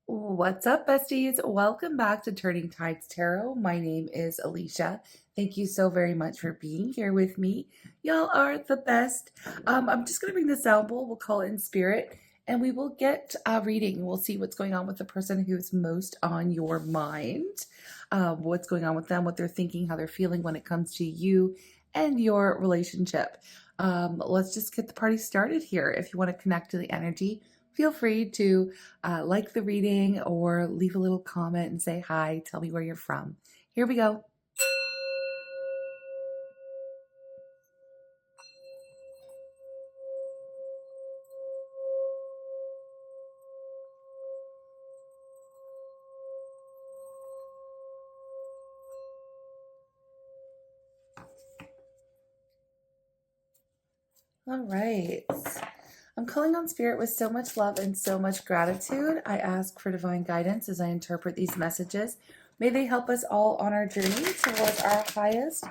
What's up, besties? Welcome back to Turning Tides Tarot. My name is Alicia. Thank you so very much for being here with me. Y'all are the best. I'm just going to bring the sound bowl. We'll call it in spirit, and we will get a reading. We'll see what's going on with the person who's most on your mind, what's going on with them, what they're thinking, how they're feeling when it comes to you and your relationship. Let's just get the party started here. If you want to connect to the energy, feel free to like the reading or leave a little comment and say hi. Tell me where you're from. Here we go. All right. I'm calling on spirit with so much love and so much gratitude. I ask for divine guidance as I interpret these messages. May they help us all on our journey towards our highest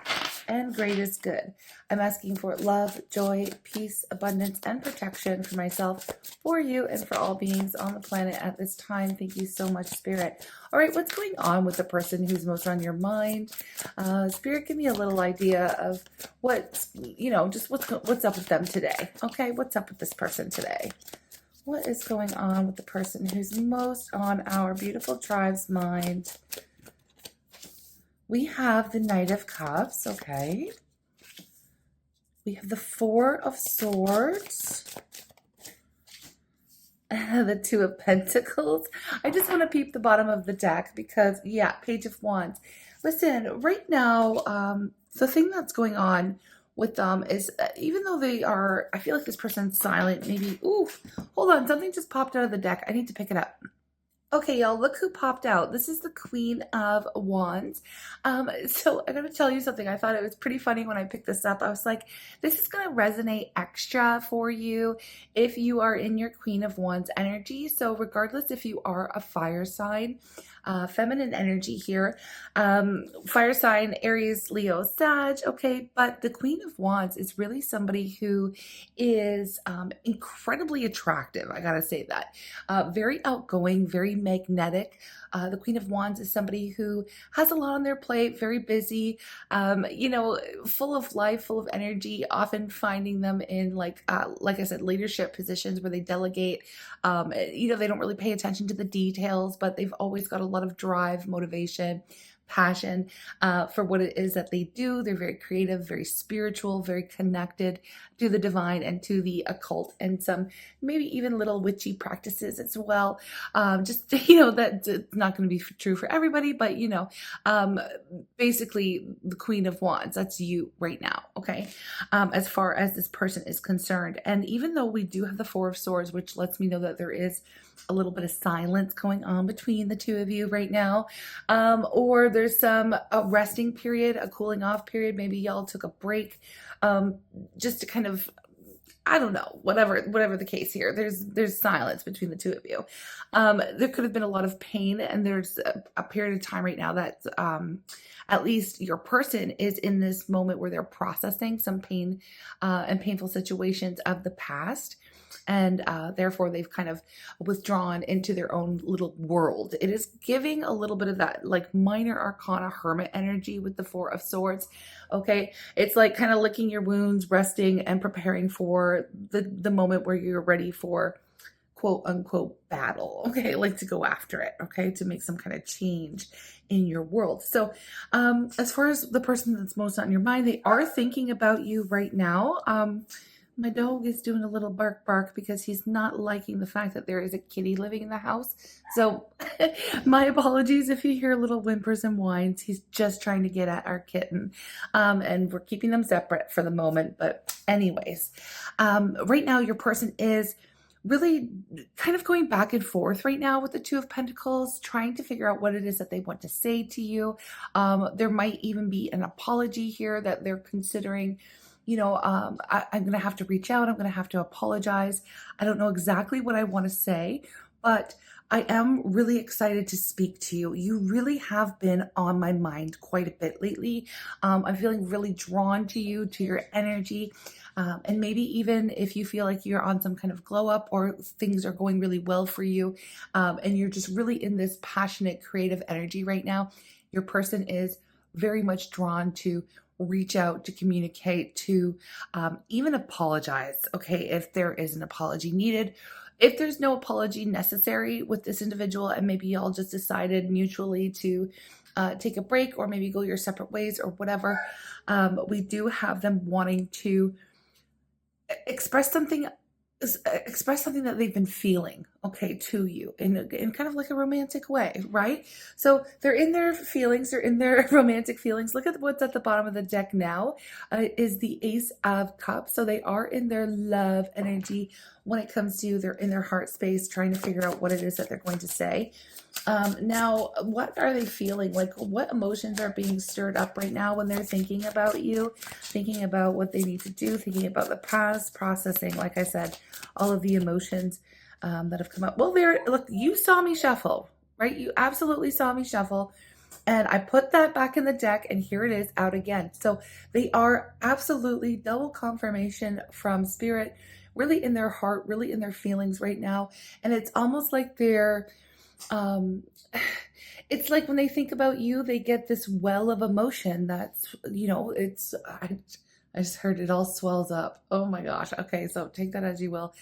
and greatest good. I'm asking for love, joy, peace, abundance, and protection for myself, for you, and for all beings on the planet at this time. Thank you so much, Spirit. All right, what's going on with the person who's most on your mind? Spirit, give me a little idea of just what's up with them today. Okay, what's up with this person today? What is going on with the person who's most on our beautiful tribe's mind? We have the Knight of Cups, okay. We have the Four of Swords. The Two of Pentacles. I just want to peep the bottom of the deck because, yeah, Page of Wands. Listen, right now, the thing that's going on with them is even though they are, I feel like this person's silent, maybe, ooh, hold on, something just popped out of the deck. I need to pick it up. Okay, y'all, look who popped out. This is the Queen of Wands. So I gotta tell you something. I thought it was pretty funny when I picked this up. I was like, this is gonna resonate extra for you if you are in your Queen of Wands energy. So regardless if you are a fire sign, feminine energy here, fire sign, Aries, Leo, Sag, okay, but the Queen of Wands is really somebody who is incredibly attractive. I gotta say that. Very outgoing, very magnetic. The Queen of Wands is somebody who has a lot on their plate, very busy, full of life, full of energy, often finding them in like I said, leadership positions where they delegate. They don't really pay attention to the details, but they've always got a lot of drive, motivation, passion for what it is that they do. They're very creative, very spiritual, very connected to the divine and to the occult, and some maybe even little witchy practices as well. That's not going to be true for everybody, but basically the Queen of Wands, that's you right now, okay? As far as this person is concerned. And even though we do have the Four of Swords, which lets me know that there is a little bit of silence going on between the two of you right now, or there's a resting period, a cooling off period. Maybe y'all took a break, just to kind of, I don't know, whatever the case here. There's silence between the two of you. There could have been a lot of pain, and there's a period of time right now that at least your person is in this moment where they're processing some pain and painful situations of the past. And therefore, they've kind of withdrawn into their own little world. It is giving a little bit of that like minor arcana hermit energy with the Four of Swords. Okay, it's like kind of licking your wounds, resting, and preparing for the moment where you're ready for quote unquote battle. Okay, like to go after it. Okay, to make some kind of change in your world. So, as far as the person that's most on your mind, they are thinking about you right now. My dog is doing a little bark bark because he's not liking the fact that there is a kitty living in the house. So my apologies if you hear little whimpers and whines. He's just trying to get at our kitten. And we're keeping them separate for the moment. But anyways, right now your person is really kind of going back and forth right now with the Two of Pentacles, trying to figure out what it is that they want to say to you. There might even be an apology here that they're considering. I'm going to have to reach out. I'm going to have to apologize. I don't know exactly what I want to say, but I am really excited to speak to you. You really have been on my mind quite a bit lately. I'm feeling really drawn to you, to your energy. And maybe even if you feel like you're on some kind of glow up or things are going really well for you, and you're just really in this passionate, creative energy right now, your person is very much drawn to reach out, to communicate, to even apologize. Okay, if there is an apology needed, if there's no apology necessary with this individual, and maybe y'all just decided mutually to take a break or maybe go your separate ways or whatever, we do have them wanting to express something express something that they've been feeling, okay, to you in kind of like a romantic way, right? So they're in their feelings, they're in their romantic feelings. Look at what's at the bottom of the deck now, is the Ace of Cups. So they are in their love energy when it comes to, they're in their heart space trying to figure out what it is that they're going to say. Now, what are they feeling? Like, what emotions are being stirred up right now when they're thinking about you, thinking about what they need to do, thinking about the past, processing, like I said, all of the emotions that have come up. Well, look, you saw me shuffle, right? You absolutely saw me shuffle. And I put that back in the deck, and here it is out again. So they are absolutely double confirmation from spirit, really in their heart, really in their feelings right now. And it's almost like they're um it's like when they think about you, they get this well of emotion that's, it's I just heard it all swells up. Oh my gosh. Okay, so take that as you will.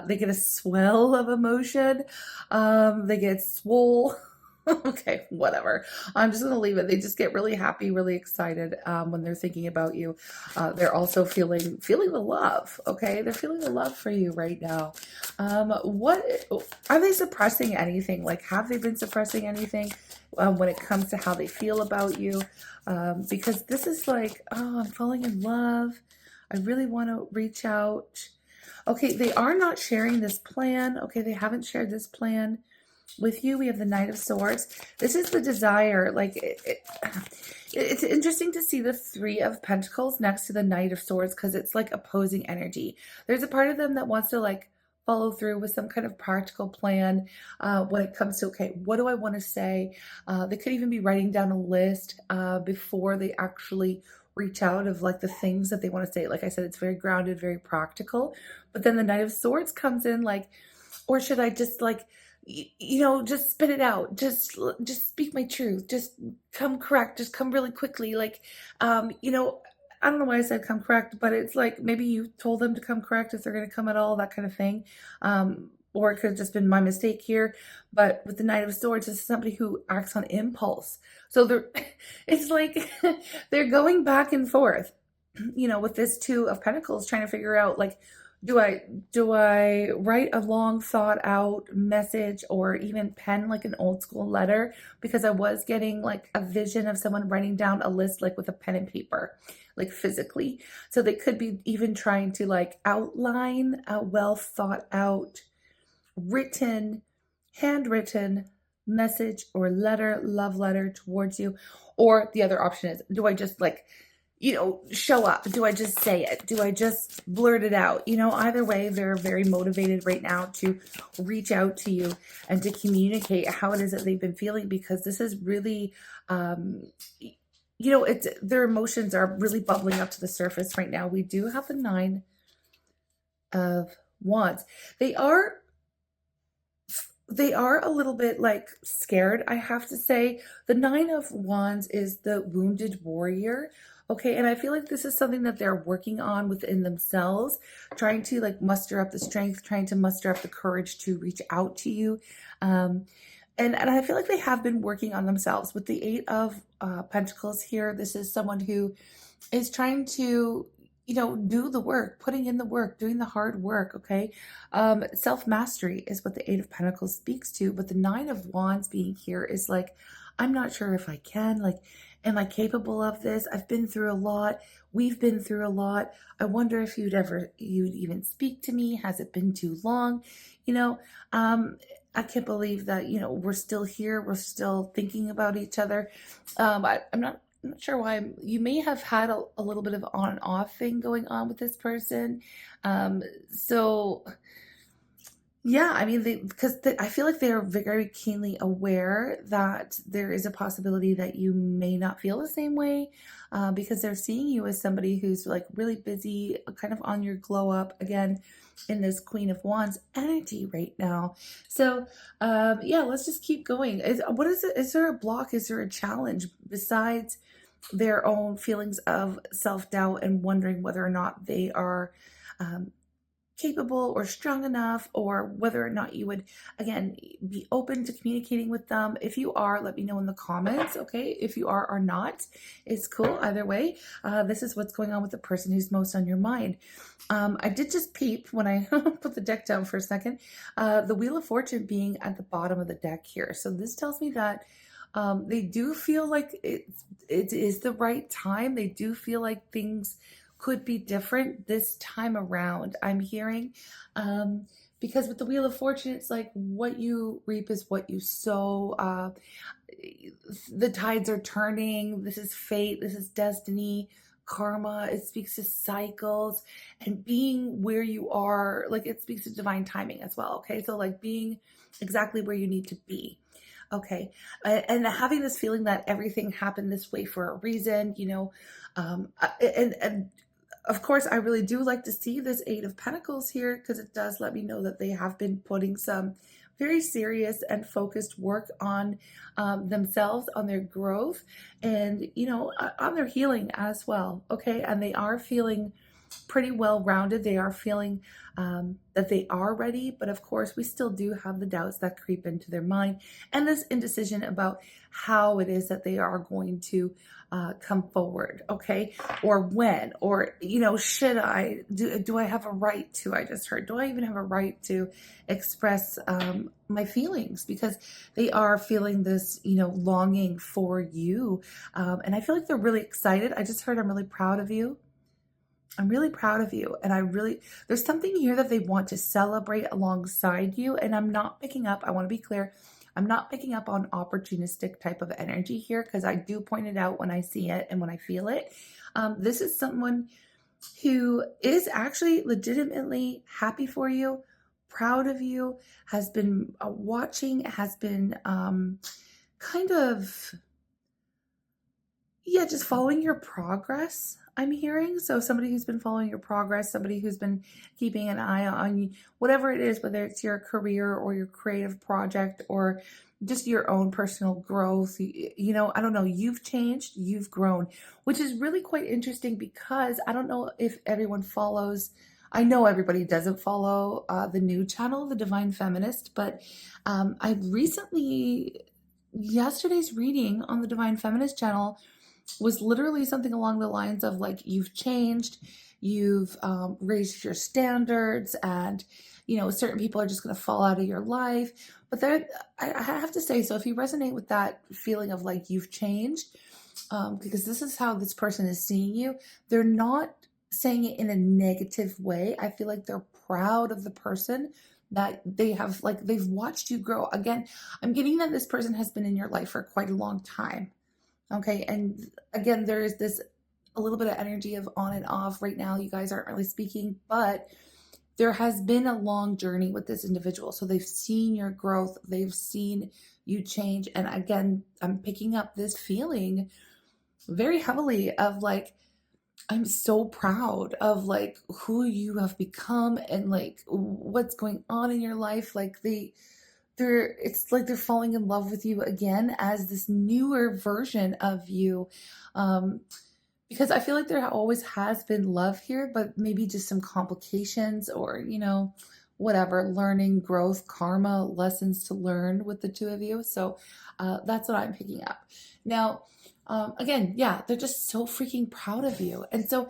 They get a swell of emotion. They get swole. Okay, whatever. I'm just gonna leave it. They just get really happy, really excited when they're thinking about you. They're also feeling the love. Okay, they're feeling the love for you right now. What are they suppressing anything? Like, have they been suppressing anything when it comes to how they feel about you? Because this is like, oh, I'm falling in love. I really want to reach out. Okay, they are not sharing this plan. Okay, they haven't shared this plan with you. We have the Knight of Swords. This is the desire. Like, it's interesting to see the Three of Pentacles next to the Knight of Swords, because it's like opposing energy. There's a part of them that wants to like follow through with some kind of practical plan when it comes to, okay, what do I want to say? They could even be writing down a list before they actually reach out, of like the things that they want to say. Like I said, it's very grounded, very practical. But then the Knight of Swords comes in like, or should I just like, just spit it out, just speak my truth, just come correct, just come really quickly, like, I don't know why I said come correct, but it's like maybe you told them to come correct if they're going to come at all, that kind of thing. Or it could have just been my mistake here. But with the Knight of Swords, this is somebody who acts on impulse. So they're, it's like they're going back and forth, with this Two of Pentacles, trying to figure out like, do I write a long thought out message, or even pen like an old school letter? Because I was getting like a vision of someone writing down a list like with a pen and paper, like physically. So they could be even trying to like outline a well thought out written, handwritten message or letter, love letter towards you. Or the other option is, do I just like, show up? Do I just say it? Do I just blurt it out? Either way, they're very motivated right now to reach out to you and to communicate how it is that they've been feeling, because this is really, it's, their emotions are really bubbling up to the surface right now. We do have the Nine of Wands. They are a little bit like scared, I have to say. The Nine of Wands is the wounded warrior. Okay, and I feel like this is something that they're working on within themselves, trying to like muster up the strength, trying to muster up the courage to reach out to you. And I feel like they have been working on themselves. With the Eight of Pentacles here, this is someone who is trying to, do the work, putting in the work, doing the hard work, okay? Self-mastery is what the Eight of Pentacles speaks to, but the Nine of Wands being here is like, I'm not sure if I can, like, am I capable of this? I've been through a lot. We've been through a lot. I wonder if you'd even speak to me. Has it been too long? I can't believe that, we're still here. We're still thinking about each other. I'm not sure why. You may have had a little bit of on and off thing going on with this person. So Yeah, I mean, I feel like they are very keenly aware that there is a possibility that you may not feel the same way, because they're seeing you as somebody who's like really busy, kind of on your glow up again in this Queen of Wands energy right now. So, yeah, let's just keep going. What is it? Is there a block? Is there a challenge besides their own feelings of self doubt and wondering whether or not they are? Um, Capable or strong enough, or whether or not you would again be open to communicating with them. If you are, let me know in the comments. Okay, if you are or not, it's cool either way. This is what's going on with the person who's most on your mind. I did just peep when I put the deck down for a second, the Wheel of Fortune being at the bottom of the deck here. So this tells me that they do feel like it is the right time. They do feel like things could be different this time around. I'm hearing, because with the Wheel of Fortune, it's like what you reap is what you sow. The tides are turning. This is fate. This is destiny. Karma. It speaks to cycles and being where you are. Like it speaks to divine timing as well. Okay, so like being exactly where you need to be. Okay. And having this feeling that everything happened this way for a reason, and of course, I really do like to see this Eight of Pentacles here because it does let me know that they have been putting some very serious and focused work on themselves, on their growth, and, on their healing as well. Okay. And they are feeling pretty well rounded. They are feeling that they are ready, but of course, we still do have the doubts that creep into their mind and this indecision about how it is that they are going to come forward, okay? Or when, or, should I, do I have a right to, I just heard, do I even have a right to express my feelings? Because they are feeling this, longing for you. And I feel like they're really excited. I just heard, I'm really proud of you. I'm really proud of you. And there's something here that they want to celebrate alongside you. And I'm not picking up, I want to be clear, I'm not picking up on opportunistic type of energy here because I do point it out when I see it and when I feel it. This is someone who is actually legitimately happy for you, proud of you, has been watching, has been kind of yeah, just following your progress, I'm hearing. So somebody who's been following your progress, somebody who's been keeping an eye on you, whatever it is, whether it's your career or your creative project or just your own personal growth, I don't know, you've changed, you've grown, which is really quite interesting because I don't know if everyone follows. I know everybody doesn't follow the new channel, The Divine Feminist, but I recently, yesterday's reading on the Divine Feminist channel was literally something along the lines of like you've changed, you've raised your standards, and certain people are just going to fall out of your life. But there, I have to say, so if you resonate with that feeling of like you've changed, because this is how this person is seeing you, they're not saying it in a negative way. I feel like they're proud of the person that they have, like they've watched you grow. Again, I'm getting that this person has been in your life for quite a long time. Okay. And again, there is this a little bit of energy of on and off right now. You guys aren't really speaking, but there has been a long journey with this individual. So they've seen your growth, they've seen you change. And again, I'm picking up this feeling very heavily of like, I'm so proud of like who you have become and like what's going on in your life. Like it's like they're falling in love with you again as this newer version of you. Because I feel like there always has been love here, but maybe just some complications or, whatever, learning, growth, karma, lessons to learn with the two of you. So that's what I'm picking up. Now, again, yeah, they're just so freaking proud of you. And so,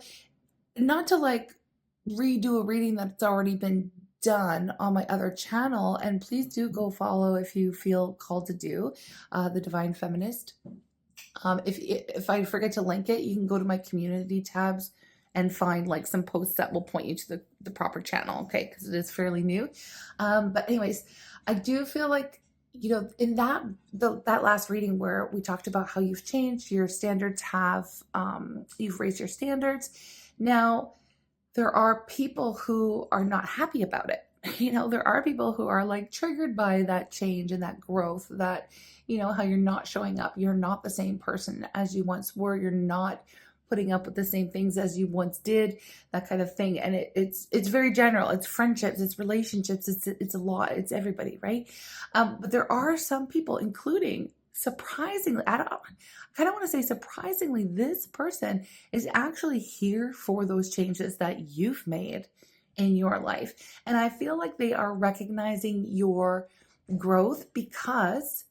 not to like redo a reading that's already been done on my other channel, and please do go follow if you feel called to do the Divine Feminist. If I forget to link it, you can go to my community tabs and find like some posts that will point you to the proper channel, okay, because it is fairly new. But anyways, I do feel like, in that last reading where we talked about how you've changed, your standards have, you've raised your standards. Now, there are people who are not happy about it. there are people who are like triggered by that change and that growth, that, how you're not showing up. You're not the same person as you once were. You're not putting up with the same things as you once did, that kind of thing. And it's very general. It's friendships, it's relationships, it's a lot, it's everybody, right? But there are some people, including surprisingly, I kind of want to say surprisingly, this person is actually here for those changes that you've made in your life. And I feel like they are recognizing your growth because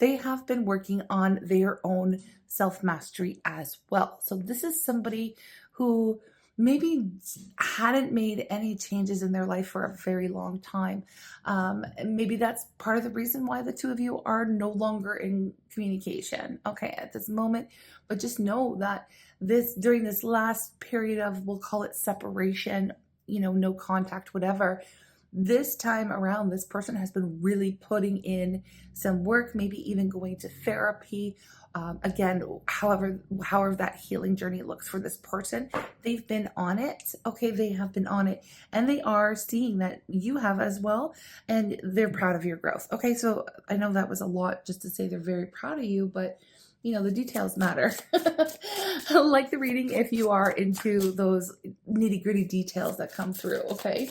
they have been working on their own self mastery as well. So this is somebody who maybe hadn't made any changes in their life for a very long time. And maybe that's part of the reason why the two of you are no longer in communication, okay, at this moment. But just know that during this last period of, we'll call it separation, no contact, whatever, this time around, this person has been really putting in some work, maybe even going to therapy. Again, however that healing journey looks for this person, they've been on it. Okay, they have been on it, and they are seeing that you have as well, and they're proud of your growth. Okay, so I know that was a lot just to say they're very proud of you, but the details matter. Like the reading if you are into those nitty gritty details that come through. Okay.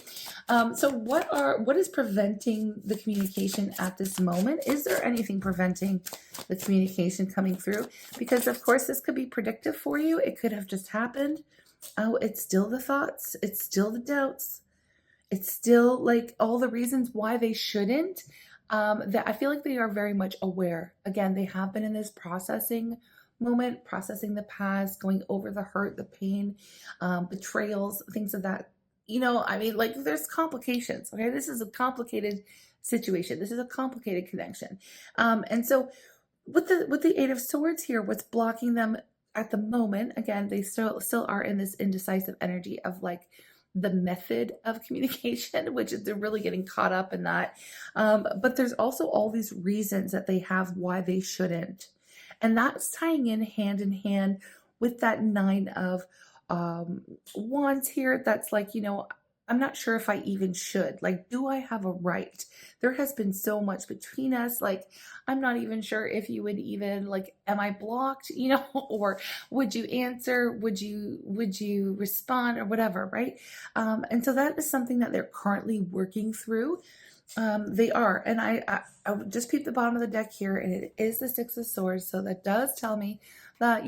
So what is preventing the communication at this moment? Is there anything preventing the communication coming through? Because of course this could be predictive for you. It could have just happened. Oh, it's still the thoughts. It's still the doubts. It's still like all the reasons why they shouldn't. That I feel like they are very much aware. Again, they have been in this processing moment, processing the past, going over the hurt, the pain, betrayals, things of that. Like there's complications. Okay, this is a complicated situation. This is a complicated connection. And so with the Eight of Swords here, what's blocking them at the moment? Again, they still are in this indecisive energy of like the method of communication, which is they're really getting caught up in that. But there's also all these reasons that they have why they shouldn't. And that's tying in hand with that Nine of Wands here. That's like, I'm not sure if I even should. Like, do I have a right? There has been so much between us. Like, I'm not even sure if you would even, like, am I blocked, or would you answer? Would you respond or whatever, right? And so that is something that they're currently working through. They are. And I would just peep the bottom of the deck here, and it is the Six of Swords. So that does tell me that,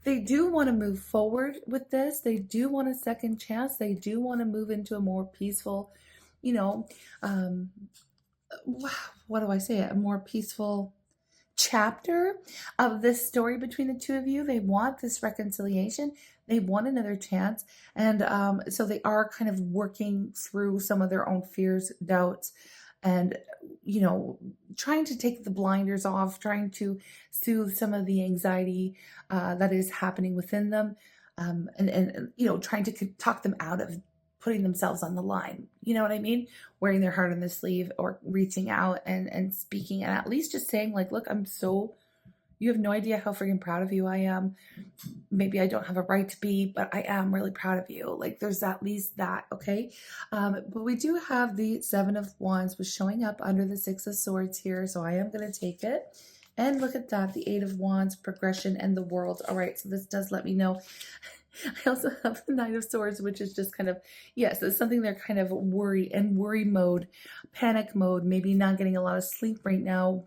they do want to move forward with this. They do want a second chance. They do want to move into a more peaceful, um, what do I say? A more peaceful chapter of this story between the two of you. They want this reconciliation. They want another chance. And so they are kind of working through some of their own fears, doubts, and trying to take the blinders off, trying to soothe some of the anxiety that is happening within them, and trying to talk them out of putting themselves on the line. You know what I mean? Wearing their heart on the sleeve, or reaching out and speaking, and at least just saying like, look, you have no idea how freaking proud of you I am. Maybe I don't have a right to be, but I am really proud of you. Like there's at least that, okay? But we do have the Seven of Wands was showing up under the Six of Swords here, so I am going to take it. And look at that, the Eight of Wands, progression, and the World. All right, so this does let me know. I also have the Nine of Swords, which is just kind of, yes, it's something they're kind of worry mode, panic mode, maybe not getting a lot of sleep right now,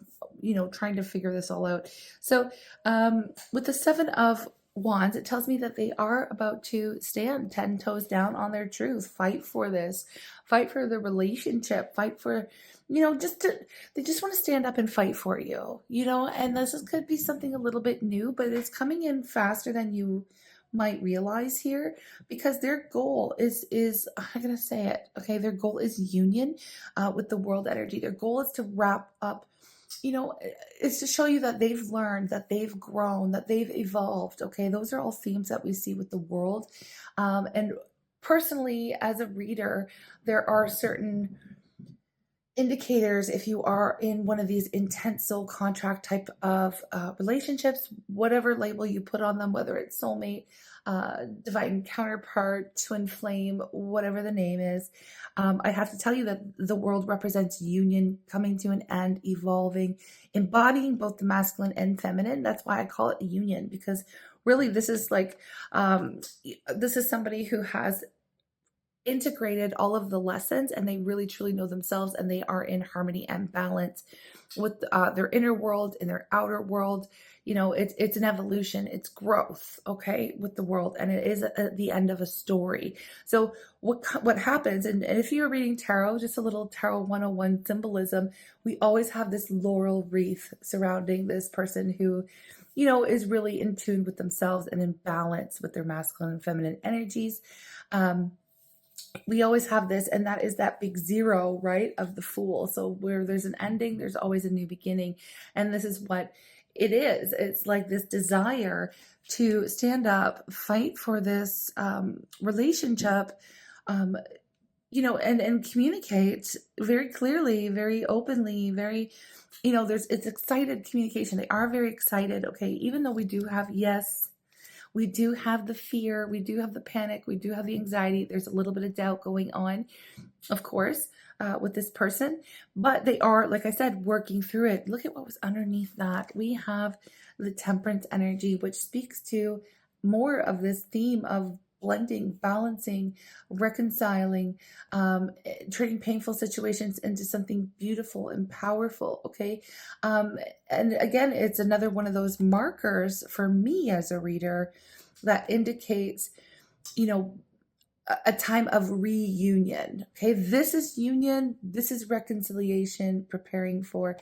trying to figure this all out. So with the Seven of Wands, it tells me that they are about to stand 10 toes down on their truth, fight for this, fight for the relationship, fight for, they just want to stand up and fight for you, and could be something a little bit new, but it's coming in faster than you might realize here, because their goal is I'm gonna say it, okay, their goal is union with the world energy. Their goal is to wrap up, it's to show you that they've learned, that they've grown, that they've evolved. Okay, those are all themes that we see with the world. And personally, as a reader, there are certain indicators if you are in one of these intense soul contract type of relationships, whatever label you put on them, whether it's soulmate, divine counterpart, twin flame, whatever the name is. I have to tell you that the world represents union, coming to an end, evolving, embodying both the masculine and feminine. That's why I call it a union, because really this is like, this is somebody who has integrated all of the lessons, and they really truly know themselves, and they are in harmony and balance with their inner world and their outer world. You know, it's an evolution, it's growth, okay, with the world, and it is the end of a story. So what happens, and if you're reading tarot, just a little tarot 101 symbolism, we always have this laurel wreath surrounding this person who, you know, is really in tune with themselves and in balance with their masculine and feminine energies. um we always have this, and that is that big zero, right, of the Fool. So where there's an ending, there's always a new beginning. And this is what it is. It's like this desire to stand up, fight for this relationship, um, you know, and communicate very clearly, very openly, very, you know, it's excited communication. They are very excited, okay, even though we do have, yes, we do have the fear, we do have the panic, we do have the anxiety. There's a little bit of doubt going on, of course, with this person, but they are, like I said, working through it. Look at what was underneath that. We have the temperance energy, which speaks to more of this theme of blending, balancing, reconciling, turning painful situations into something beautiful and powerful. Okay. And again, it's another one of those markers for me as a reader that indicates, you know, a time of reunion. Okay, this is union, this is reconciliation, preparing for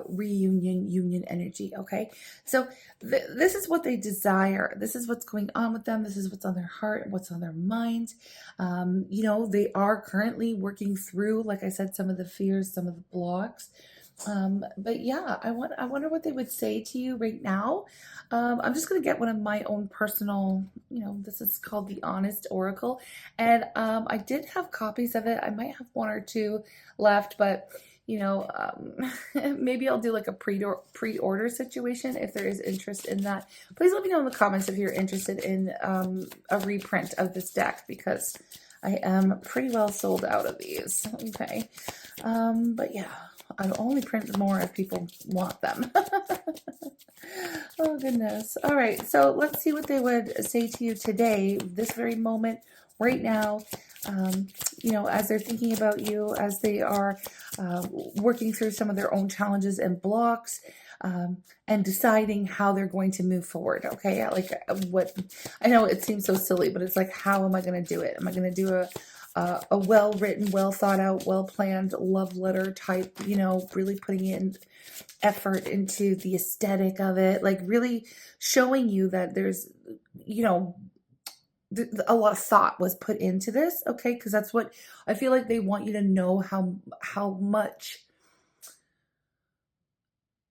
reunion, union energy. Okay, so this is what they desire. This is what's going on with them. This is what's on their heart, what's on their mind. You know, they are currently working through, like I said, some of the fears, some of the blocks. But yeah, I wonder what they would say to you right now. I'm just gonna get one of my own personal, you know, this is called the Honest Oracle, and I did have copies of it. I might have one or two left, but you know, maybe I'll do like a pre-order situation if there is interest in that. Please let me know in the comments if you're interested in a reprint of this deck, because I am pretty well sold out of these. Okay, but yeah. I'll only print more if people want them. Oh, goodness. All right. So let's see what they would say to you today, this very moment, right now. You know, as they're thinking about you, as they are working through some of their own challenges and blocks, and deciding how they're going to move forward. Okay. Like what, I know it seems so silly, but it's like, how am I going to do it? Am I going to do a well-written, well thought out, well-planned love letter type, you know, really putting in effort into the aesthetic of it, like really showing you that there's, you know, a lot of thought was put into this. Okay, because that's what I feel like they want you to know, how much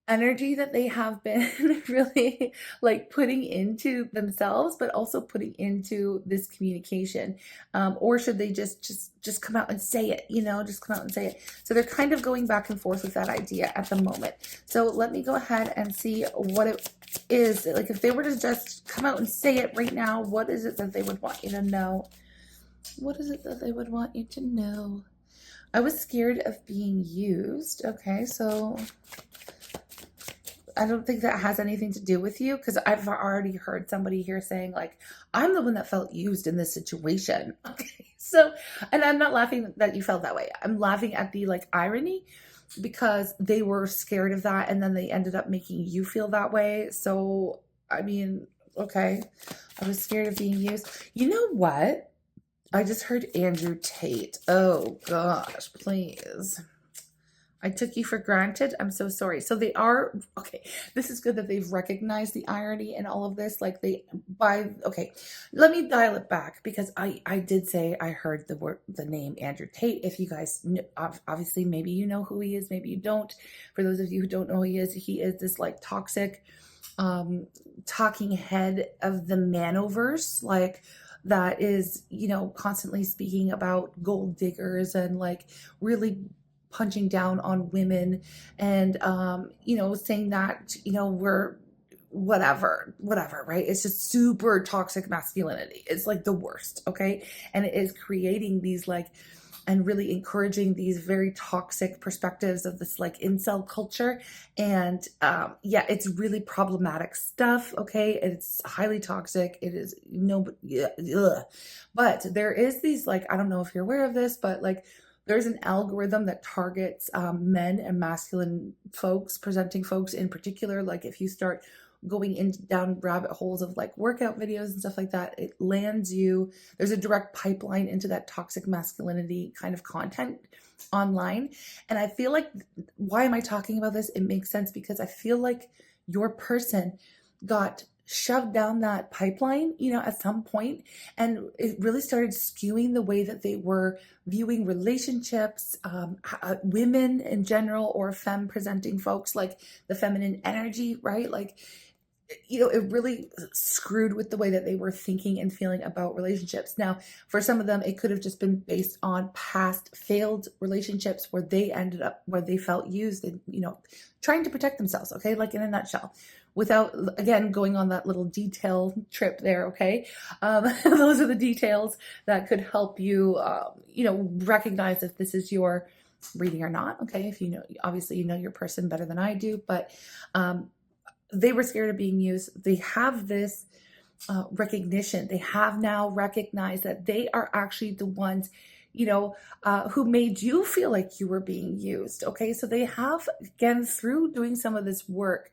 energy that they have been really like putting into themselves, but also putting into this communication. Or should they just come out and say it, you know, just come out and say it. So they're kind of going back and forth with that idea at the moment. So let me go ahead and see what it is. Like if they were to just come out and say it right now, what is it that they would want you to know? What is it that they would want you to know? I was scared of being used. Okay, so I don't think that has anything to do with you, because I've already heard somebody here saying like, I'm the one that felt used in this situation. Okay. So, and I'm not laughing that you felt that way. I'm laughing at the like irony, because they were scared of that and then they ended up making you feel that way. So, I mean, okay. I was scared of being used. You know what? I just heard Andrew Tate. Oh gosh, please. I took you for granted. I'm so sorry. So they are, okay, this is good that they've recognized the irony in all of this. Like okay, let me dial it back, because I did say I heard the name Andrew Tate. If you guys, obviously, maybe you know who he is, maybe you don't. For those of you who don't know who he is this like toxic, talking head of the Manoverse, like that is, you know, constantly speaking about gold diggers and like really punching down on women and, saying that, we're whatever, right? It's just super toxic masculinity. It's like the worst, okay? And it is creating these like, and really encouraging these very toxic perspectives of this like incel culture. And yeah, it's really problematic stuff, okay? It's highly toxic. It is yeah, ugh. But there is these like, I don't know if you're aware of this, but like there's an algorithm that targets men and masculine folks, presenting folks in particular. Like if you start going into down rabbit holes of like workout videos and stuff like that, it lands you, there's a direct pipeline into that toxic masculinity kind of content online. And I feel like, why am I talking about this? It makes sense because I feel like your person got shoved down that pipeline, at some point, and it really started skewing the way that they were viewing relationships, women in general, or femme presenting folks, like the feminine energy, right? Like, it really screwed with the way that they were thinking and feeling about relationships. Now, for some of them, it could have just been based on past failed relationships where they ended up, where they felt used and, trying to protect themselves, okay? Like in a nutshell, without, again, going on that little detail trip there, okay? Those are the details that could help you, recognize if this is your reading or not, okay? If obviously your person better than I do, but they were scared of being used. They have this recognition. They have now recognized that they are actually the ones, who made you feel like you were being used. Okay. So they have, again, through doing some of this work,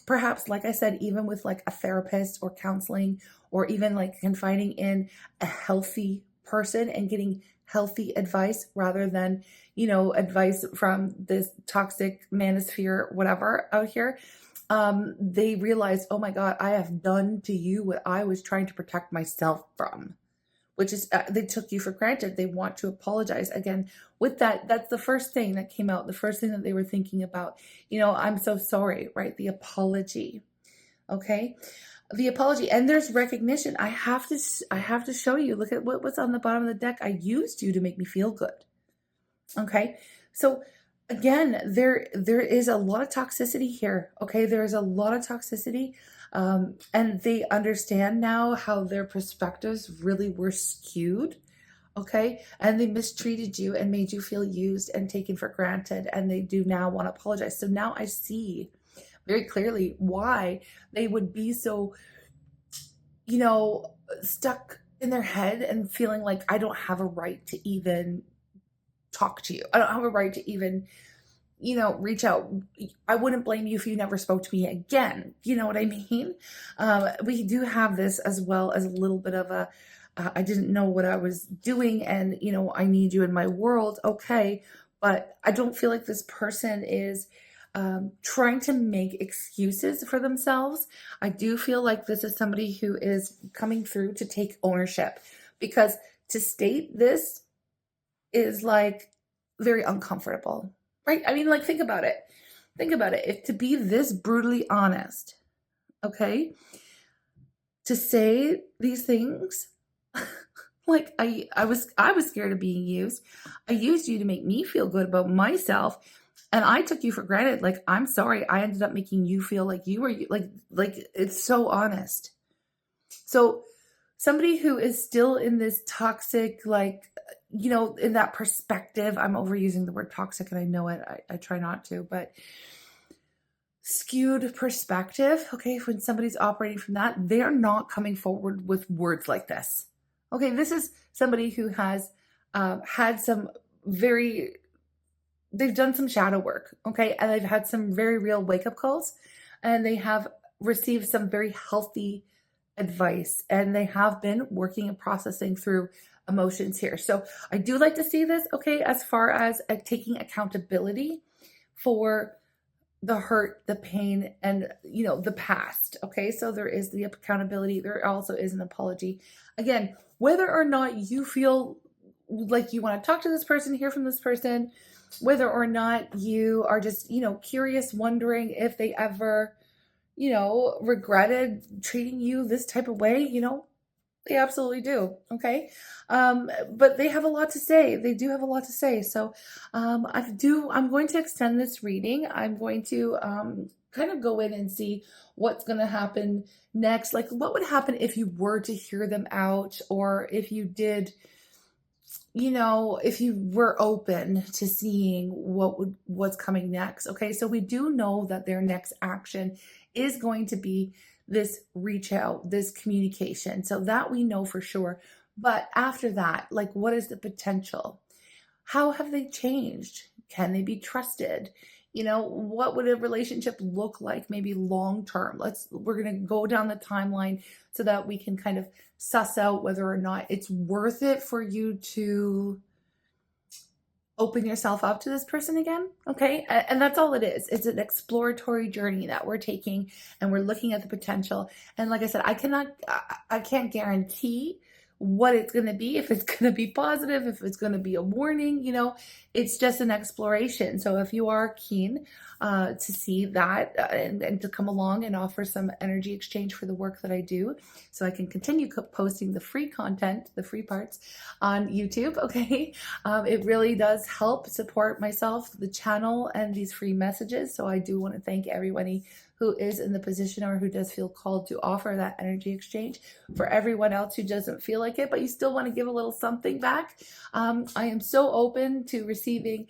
perhaps, like I said, even with like a therapist or counseling, or even like confiding in a healthy person and getting healthy advice rather than, advice from this toxic manosphere, whatever out here. They realized, oh my God, I have done to you what I was trying to protect myself from, which is they took you for granted. They want to apologize. Again, with that, that's the first thing that came out, the first thing that they were thinking about, I'm so sorry, right? The apology. Okay. The apology. And there's recognition. I have to show you, look at what's on the bottom of the deck. I used you to make me feel good. Okay. So again, there is a lot of toxicity here. Okay. There's a lot of toxicity. And they understand now how their perspectives really were skewed. Okay. And they mistreated you and made you feel used and taken for granted. And they do now want to apologize. So now I see very clearly why they would be so, stuck in their head and feeling like I don't have a right to even talk to you. I don't have a right to even, reach out. I wouldn't blame you if you never spoke to me again. You know what I mean? We do have this as well as a little bit of a, I didn't know what I was doing and, I need you in my world. Okay. But I don't feel like this person is trying to make excuses for themselves. I do feel like this is somebody who is coming through to take ownership, because to state this is like very uncomfortable, right? I mean, like, think about it. Think about it. If to be this brutally honest, okay, to say these things, like I was scared of being used. I used you to make me feel good about myself. And I took you for granted. Like, I'm sorry. I ended up making you feel like you were like it's so honest. So somebody who is still in this toxic, like, in that perspective, I'm overusing the word toxic and I know it. I try not to, but skewed perspective. Okay. When somebody's operating from that, they're not coming forward with words like this. Okay. This is somebody who has had some they've done some shadow work, okay? And they've had some very real wake-up calls, and they have received some very healthy advice, and they have been working and processing through emotions here. So I do like to see this, okay, as far as taking accountability for the hurt, the pain, and, the past, okay? So there is the accountability. There also is an apology. Again, whether or not you feel like you want to talk to this person, hear from this person, whether or not you are just, curious, wondering if they ever, regretted treating you this type of way, They absolutely do. Okay. But they have a lot to say. They do have a lot to say. So I'm going to extend this reading. I'm going to kind of go in and see what's going to happen next. Like, what would happen if you were to hear them out, or if you did, if you were open to seeing what's coming next. Okay, so we do know that their next action is going to be this reach out, this communication. So that we know for sure. But after that, like, what is the potential? How have they changed? Can they be trusted? What would a relationship look like maybe long term? We're going to go down the timeline so that we can kind of suss out whether or not it's worth it for you to open yourself up to this person again. Okay. And that's all it is. It's an exploratory journey that we're taking, and we're looking at the potential. And like I said, I can't guarantee what it's going to be, if it's going to be positive, if it's going to be a warning. It's just an exploration. So if you are keen to see that, and to come along and offer some energy exchange for the work that I do, so I can continue posting the free content, the free parts on YouTube. Okay. It really does help support myself, the channel, and these free messages. So I do want to thank everybody who is in the position or who does feel called to offer that energy exchange. For everyone else who doesn't feel like it, but you still want to give a little something back, I am so open to receiving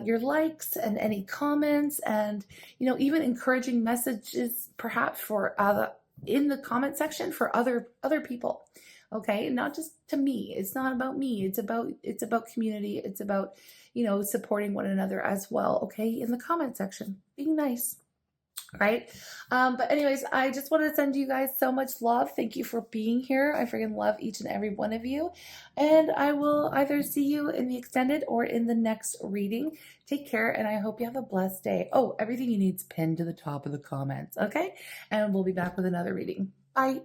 your likes and any comments, and even encouraging messages, perhaps for in the comment section for other people. Okay, not just to me. It's not about me. It's about community. It's about supporting one another as well. Okay, in the comment section, being nice. Right. But anyways, I just want to send you guys so much love. Thank you for being here. I freaking love each and every one of you. And I will either see you in the extended or in the next reading. Take care, and I hope you have a blessed day. Oh, everything you need is pinned to the top of the comments. Okay. And we'll be back with another reading. Bye.